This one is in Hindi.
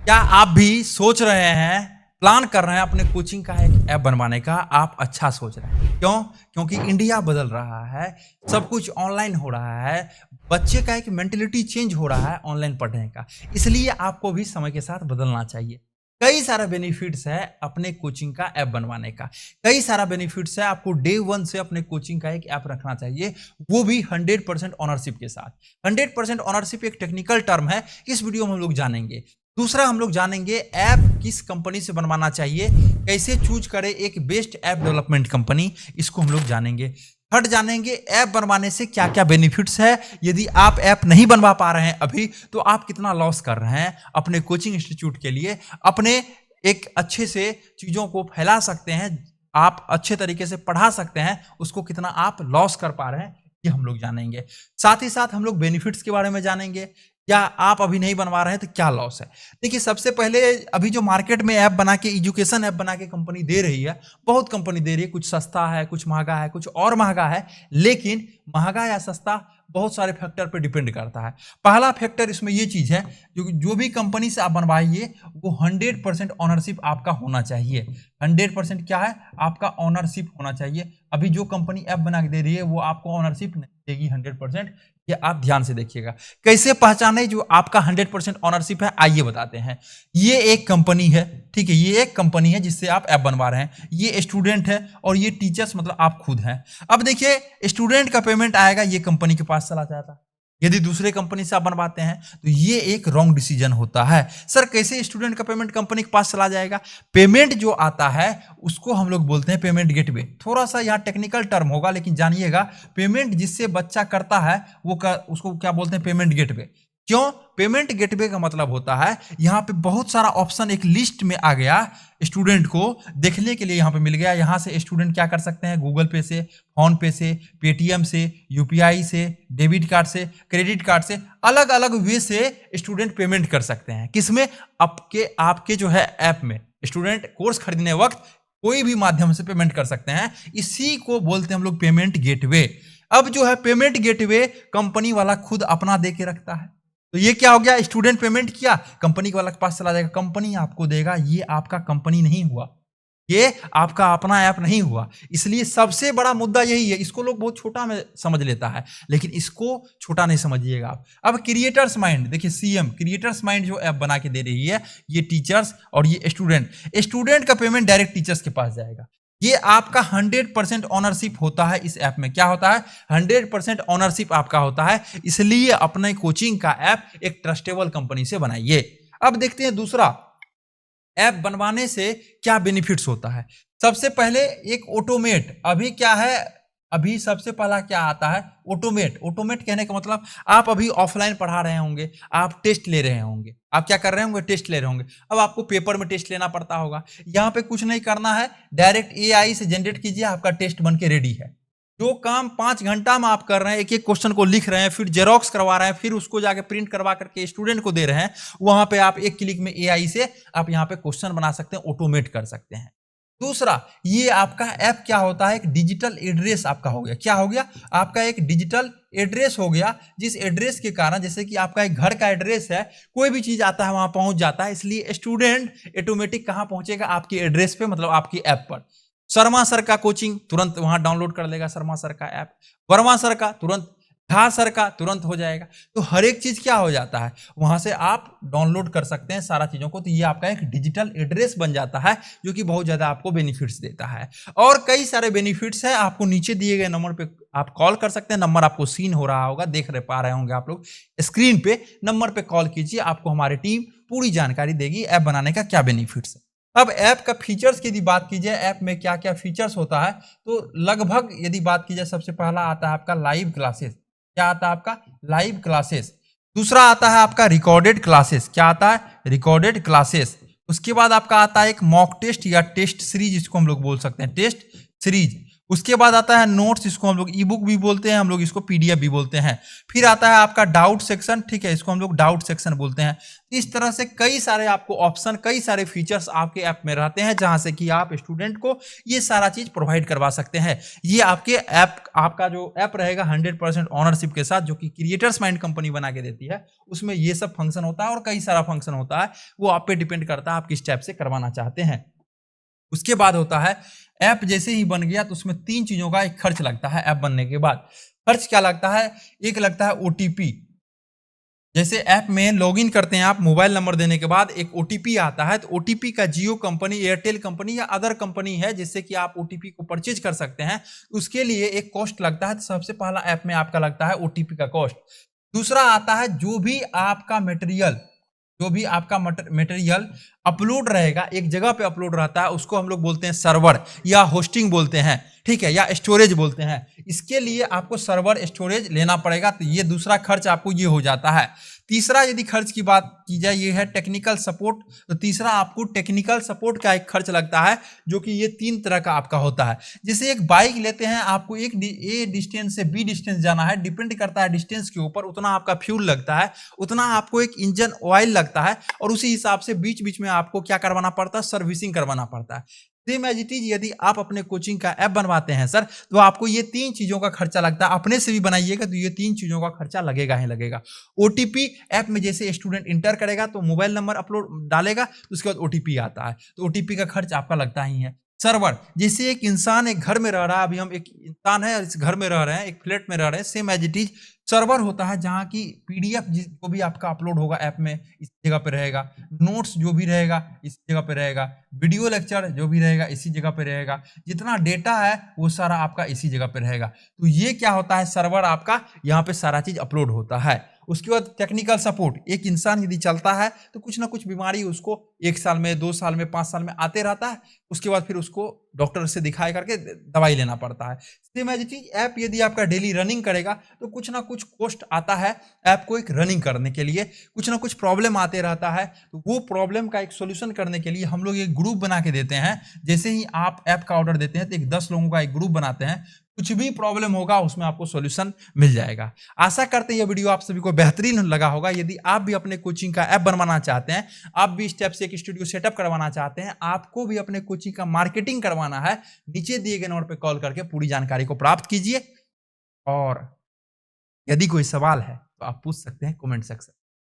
क्या आप भी सोच रहे हैं, प्लान कर रहे हैं अपने कोचिंग का एक ऐप बनवाने का? आप अच्छा सोच रहे हैं। क्यों? क्योंकि इंडिया बदल रहा है, सब कुछ ऑनलाइन हो रहा है, बच्चे का एक मेंटालिटी चेंज हो रहा है ऑनलाइन पढ़ने का। इसलिए आपको भी समय के साथ बदलना चाहिए। कई सारा बेनिफिट्स है अपने कोचिंग का ऐप बनवाने का। कई सारा बेनिफिट्स है, आपको डे 1 से अपने कोचिंग का एक ऐप रखना चाहिए, वो भी 100% ओनरशिप के साथ। 100% ओनरशिप एक टेक्निकल टर्म है, इस वीडियो में हम लोग जानेंगे। दूसरा हम लोग जानेंगे ऐप किस कंपनी से बनवाना चाहिए, कैसे चूज करें एक बेस्ट ऐप डेवलपमेंट कंपनी, इसको हम लोग जानेंगे। थर्ड जानेंगे ऐप बनवाने से क्या क्या बेनिफिट्स है, यदि आप ऐप नहीं बनवा पा रहे हैं अभी तो आप कितना लॉस कर रहे हैं अपने कोचिंग इंस्टीट्यूट के लिए। अपने एक अच्छे से चीजों को फैला सकते हैं, आप अच्छे तरीके से पढ़ा सकते हैं, उसको कितना आप लॉस कर पा रहे हैं, ये हम लोग जानेंगे। साथ ही साथ हम लोग बेनिफिट्स के बारे में जानेंगे, या आप अभी नहीं बनवा रहे हैं तो क्या लॉस है। देखिए, सबसे पहले अभी जो मार्केट में ऐप बना के, एजुकेशन ऐप बना के कंपनी दे रही है, बहुत कंपनी दे रही है। कुछ सस्ता है, कुछ महंगा है, कुछ और महंगा है, लेकिन महंगा या सस्ता बहुत सारे फैक्टर पे डिपेंड करता है। पहला फैक्टर इसमें ये चीज है, जो भी कंपनी से आप बनवाइए वो 100% ऑनरशिप आपका होना चाहिए। 100% क्या है? आपका ऑनरशिप होना चाहिए। अभी जो कंपनी ऐप बना के दे रही है वो आपको ऑनरशिप नहीं देगी 100%। ये आप ध्यान से देखिएगा। कैसे पहचाने जो आपका 100% ऑनरशिप है, आइए बताते हैं। ये एक कंपनी है, ठीक है, ये एक कंपनी है जिससे आप ऐप बनवा रहे हैं। ये स्टूडेंट है और ये टीचर्स मतलब आप खुद हैं। अब देखिए, स्टूडेंट का पेमेंट आएगा, ये कंपनी के पास चला जाता। यदि दूसरे कंपनी से आप बनवाते हैं तो ये एक रॉन्ग डिसीजन होता है। सर, कैसे स्टूडेंट का पेमेंट कंपनी के पास चला जाएगा? पेमेंट जो आता है उसको हम लोग बोलते हैं पेमेंट गेटवे। थोड़ा सा यहाँ टेक्निकल टर्म होगा, लेकिन जानिएगा, पेमेंट जिससे बच्चा करता है उसको क्या बोलते हैं? Payment gateway. क्यों? पेमेंट गेटवे का मतलब होता है यहाँ पे बहुत सारा ऑप्शन एक लिस्ट में आ गया, स्टूडेंट को देखने के लिए यहाँ पे मिल गया। यहाँ से स्टूडेंट क्या कर सकते हैं? गूगल पे से, फोन पे से, पेटीएम से, यूपीआई से, डेबिट कार्ड से, क्रेडिट कार्ड से, अलग अलग वे से स्टूडेंट पेमेंट कर सकते हैं। किसमें? आपके जो है ऐप में स्टूडेंट कोर्स खरीदने वक्त कोई भी माध्यम से पेमेंट कर सकते हैं। इसी को बोलते हैं हम लोग पेमेंट गेटवे। अब जो है पेमेंट गेटवे कंपनी वाला खुद अपना दे के रखता है। तो ये क्या हो गया? स्टूडेंट पेमेंट किया, कंपनी वाला के पास चला जाएगा, कंपनी आपको देगा। ये आपका कंपनी नहीं हुआ, ये आपका अपना ऐप नहीं हुआ। इसलिए सबसे बड़ा मुद्दा यही है। इसको लोग बहुत छोटा में समझ लेता है, लेकिन इसको छोटा नहीं समझिएगा आप। अब क्रिएटर्स माइंड देखिए, सीएम क्रिएटर्स माइंड जो ऐप बना के दे रही है, ये टीचर्स और ये स्टूडेंट का पेमेंट डायरेक्ट टीचर्स के पास जाएगा। ये आपका 100% ऑनरशिप होता है इस ऐप में। क्या होता है? 100% ऑनरशिप आपका होता है। इसलिए अपने कोचिंग का ऐप एक ट्रस्टेबल कंपनी से बनाइए। अब देखते हैं दूसरा, ऐप बनवाने से क्या बेनिफिट्स होता है। सबसे पहले एक ऑटोमेट। अभी क्या है? अभी सबसे पहला क्या आता है? ऑटोमेट। ऑटोमेट कहने का मतलब, आप अभी ऑफलाइन पढ़ा रहे होंगे, आप टेस्ट ले रहे होंगे। आप क्या कर रहे होंगे? टेस्ट ले रहे होंगे। अब आपको पेपर में टेस्ट लेना पड़ता होगा। यहाँ पे कुछ नहीं करना है, डायरेक्ट एआई से जनरेट कीजिए, आपका टेस्ट बन के रेडी है। जो काम 5 घंटा में आप कर रहे हैं, एक एक क्वेश्चन को लिख रहे हैं, फिर जेरोक्स करवा रहे हैं, फिर उसको जाके प्रिंट करवा करके स्टूडेंट को दे रहे हैं, वहां पे आप एक क्लिक में एआई से आप यहाँ पे क्वेश्चन बना सकते हैं, ऑटोमेट कर सकते हैं। दूसरा, ये आपका ऐप क्या होता है? एक डिजिटल एड्रेस आपका हो गया। क्या हो गया? आपका एक डिजिटल एड्रेस हो गया, जिस एड्रेस के कारण, जैसे कि आपका एक घर का एड्रेस है, कोई भी चीज आता है वहां पहुंच जाता है। इसलिए स्टूडेंट ऑटोमेटिक कहां पहुंचेगा? आपकी एड्रेस पे, मतलब आपकी ऐप पर। शर्मा सर का कोचिंग तुरंत वहां डाउनलोड कर लेगा, शर्मा सर का ऐप। वर्मा सर का तुरंत, झा सर का तुरंत हो जाएगा। तो हर एक चीज क्या हो जाता है, वहां से आप डाउनलोड कर सकते हैं सारा चीजों को। तो ये आपका एक डिजिटल एड्रेस बन जाता है, जो कि बहुत ज्यादा आपको बेनिफिट्स देता है। और कई सारे बेनिफिट्स है। आपको नीचे दिए गए नंबर पे आप कॉल कर सकते हैं। नंबर आपको सीन हो रहा होगा, देख पा रहे होंगे आप लोग स्क्रीन पे। नंबर पे कॉल कीजिए, आपको हमारी टीम पूरी जानकारी देगी ऐप बनाने का क्या बेनिफिट्स है। अब ऐप का फीचर्स की यदि बात की जाए, ऐप में क्या क्या फीचर्स होता है, तो लगभग यदि बात की जाए, सबसे पहला आता है आपका लाइव क्लासेस। क्या आता है आपका? Live classes. दूसरा आता है आपका रिकॉर्डेड क्लासेस। क्या आता है? Recorded classes. उसके बाद आपका आता है एक मॉक टेस्ट या टेस्ट सीरीज, जिसको हम लोग बोल सकते हैं टेस्ट सीरीज। उसके बाद आता है नोट्स, इसको हम लोग ई बुक भी बोलते हैं, हम लोग इसको पीडीएफ भी बोलते हैं। फिर आता है आपका डाउट सेक्शन, ठीक है, इसको हम लोग डाउट सेक्शन बोलते हैं। इस तरह से कई सारे आपको ऑप्शन, कई सारे फीचर्स आपके ऐप में रहते हैं, जहां से कि आप स्टूडेंट को ये सारा चीज प्रोवाइड करवा सकते हैं। ये आपके ऐप, आपका जो ऐप रहेगा 100% ऑनरशिप के साथ, जो कि क्रिएटर्स माइंड कंपनी बना के देती है, उसमें ये सब फंक्शन होता है और कई सारा फंक्शन होता है। वो आप पे डिपेंड करता है आप किस टाइप से करवाना चाहते हैं। उसके बाद होता है ऐप जैसे ही बन गया तो उसमें 3 चीजों का एक खर्च लगता है ऐप बनने के बाद। खर्च क्या लगता है? एक लगता है ओटीपी। जैसे ऐप में लॉगिन करते हैं आप, मोबाइल नंबर देने के बाद एक ओटीपी आता है, तो ओटीपी का जियो कंपनी, एयरटेल कंपनी या अदर कंपनी है जिससे कि आप ओटीपी को परचेज कर सकते हैं, उसके लिए एक कॉस्ट लगता है। तो सबसे पहला ऐप में आपका लगता है ओटीपी का कॉस्ट। दूसरा आता है जो भी आपका मटेरियल, जो भी आपका मटेरियल अपलोड रहेगा, एक जगह पे अपलोड रहता है, उसको हम लोग बोलते हैं सर्वर या होस्टिंग बोलते हैं, ठीक है, या स्टोरेज बोलते हैं। इसके लिए आपको सर्वर स्टोरेज लेना पड़ेगा, तो ये दूसरा खर्च आपको ये हो जाता है। तीसरा यदि खर्च की बात की जाए, ये है टेक्निकल सपोर्ट। तो तीसरा आपको टेक्निकल सपोर्ट का एक खर्च लगता है, जो कि ये 3 तरह का आपका होता है। जैसे एक बाइक लेते हैं, आपको एक ए डिस्टेंस से बी डिस्टेंस जाना है, डिपेंड करता है डिस्टेंस के ऊपर, उतना आपका फ्यूल लगता है, उतना आपको एक इंजन ऑयल लगता है, और उसी हिसाब से बीच बीच में आपको क्या करवाना पड़ता है? सर्विसिंग करवाना पड़ता है। सेम एज इट इज यदि आप अपने कोचिंग का ऐप बनवाते हैं सर, तो आपको ये 3 चीजों का खर्चा लगता है। अपने से भी बनाइएगा तो ये 3 चीजों का खर्चा लगेगा ही लगेगा। ओटीपी ऐप में जैसे स्टूडेंट इंटर करेगा तो मोबाइल नंबर अपलोड डालेगा, तो उसके बाद ओटीपी आता है, तो ओटीपी का खर्च आपका लगता ही है। सर्वर, जैसे एक इंसान एक घर में रह रहा है, अभी हम एक इंसान है और इस घर में रह रहे हैं, एक फ्लैट में रह रहे हैं, same as it is server होता है, जहाँ की पीडीएफ जो भी आपका अपलोड होगा ऐप में, इस जगह पे रहेगा। नोट्स जो भी रहेगा इस जगह पे रहेगा। वीडियो लेक्चर जो भी रहेगा इसी जगह पे रहेगा। जितना डेटा है वो सारा आपका इसी जगह पे रहेगा। तो ये क्या होता है? सर्वर आपका, यहाँ पे सारा चीज अपलोड होता है। उसके बाद टेक्निकल सपोर्ट, एक इंसान यदि चलता है तो कुछ ना कुछ बीमारी उसको 1 साल में, 2 साल में, 5 साल में आते रहता है, उसके बाद फिर उसको डॉक्टर से दिखाए करके दवाई लेना पड़ता है। सेम एज चीज ऐप यदि आपका डेली रनिंग करेगा तो कुछ ना कुछ कॉस्ट आता है ऐप को एक रनिंग करने के लिए, कुछ ना कुछ प्रॉब्लम आते रहता है, तो वो प्रॉब्लम का एक सोल्यूशन करने के लिए हम लोग एक ग्रुप बना के देते हैं। जैसे ही आप ऐप का ऑर्डर देते हैं तो एक 10 लोगों का एक ग्रुप बनाते हैं, कुछ भी प्रॉब्लम होगा उसमें आपको सॉल्यूशन मिल जाएगा। आशा करते हैं यह वीडियो आप सभी को बेहतरीन लगा होगा। यदि आप भी अपने कोचिंग का ऐप बनवाना चाहते हैं, आप भी स्टेप से एक स्टूडियो सेटअप करवाना चाहते हैं, आपको भी अपने कोचिंग का मार्केटिंग करवाना है, नीचे दिए गए नंबर पर कॉल करके पूरी जानकारी को प्राप्त कीजिए। और यदि कोई सवाल है तो आप पूछ सकते हैं कमेंट सेक्शन।